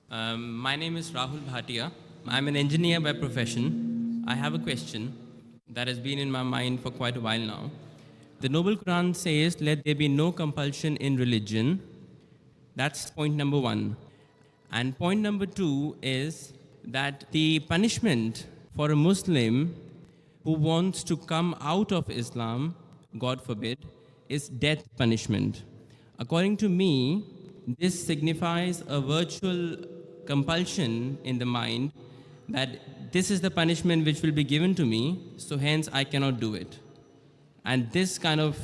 My name is Rahul Bhatia. I'm an engineer by profession. I have a question that has been in my mind for quite a while now. The Noble Quran says, let there be no compulsion in religion. That's point number one. And point number two is that the punishment for a Muslim who wants to come out of Islam, God forbid, is death punishment. According to me, this signifies a virtual compulsion in the mind that this is the punishment which will be given to me, so hence I cannot do it. And this kind of,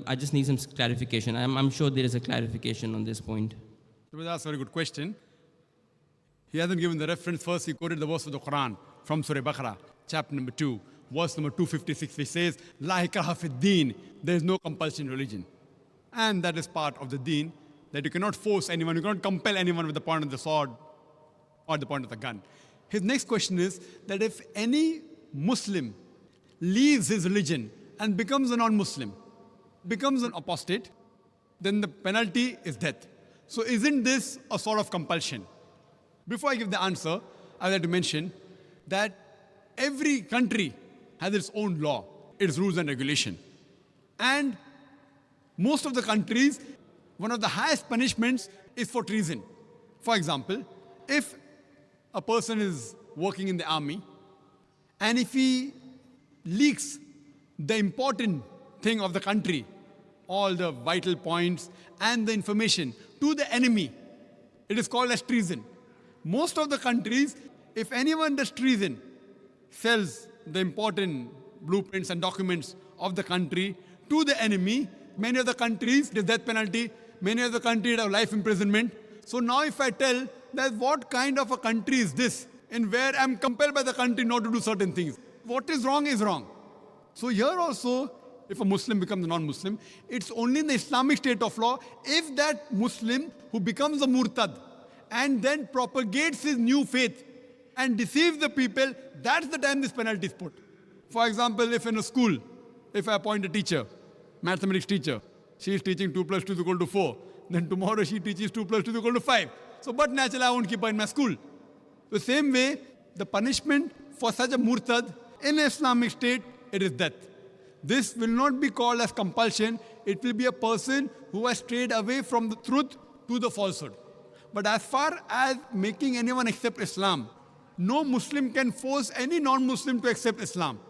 I just need some clarification. I'm sure there is a clarification on this point. That's a very good question. He hasn't given the reference. First, he quoted the verse of the Quran from Surah Baqarah, chapter number 2, verse number 256, which says, La ikraha fid deen, there is no compulsion in religion. And that is part of the deen, that you cannot force anyone, you cannot compel anyone with the point of the sword or the point of the gun. His next question is that if any Muslim leaves his religion and becomes a non-Muslim, becomes an apostate, then the penalty is death. So isn't this a sort of compulsion? Before I give the answer, I would like to mention that every country has its own law, its rules and regulation. And most of the countries, one of the highest punishments is for treason. For example, if a person is working in the army and if he leaks the important thing of the country, all the vital points and the information to the enemy, it is called as treason. Most of the countries, if anyone does treason, sells the important blueprints and documents of the country to the enemy, many of the countries, the death penalty, many of the countries have life imprisonment. So now if I tell that what kind of a country is this, in where I'm compelled by the country not to do certain things, what is wrong is wrong. So here also, if a Muslim becomes a non-Muslim, it's only in the Islamic state of law if that Muslim who becomes a murtad and then propagates his new faith and deceives the people, that's the time this penalty is put. For example, if in a school, if I appoint a teacher, mathematics teacher, she is teaching 2 plus 2 is equal to 4, then tomorrow she teaches 2 plus 2 is equal to 5. So, but naturally I won't keep her in my school. The same way, the punishment for such a murtad in an Islamic state, it is death. This will not be called as compulsion. It will be a person who has strayed away from the truth to the falsehood. But as far as making anyone accept Islam, no Muslim can force any non-Muslim to accept Islam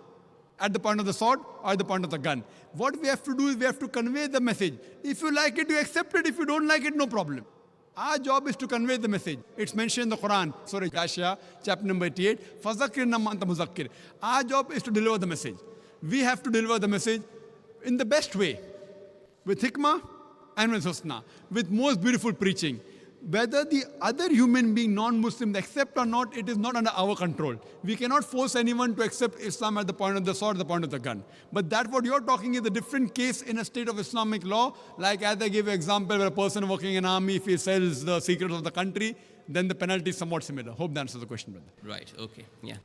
at the point of the sword or at the point of the gun. What we have to do is we have to convey the message. If you like it, you accept it. If you don't like it, no problem. Our job is to convey the message. It's mentioned in the Quran, Surah Ghashiyah, chapter number 88, فَذَكِّرْ نَمَّا أَنْتَ مُذَكِّرْ. Our job is to deliver the message. We have to deliver the message in the best way, with hikmah and with husna, with most beautiful preaching. Whether the other human being, non-Muslim, accept or not, it is not under our control. We cannot force anyone to accept Islam at the point of the sword, the point of the gun. But that what you're talking is a different case in a state of Islamic law. Like as I gave an example where a person working in an army, if he sells the secrets of the country, then the penalty is somewhat similar. Hope that answers the question, brother. Right, okay, yeah.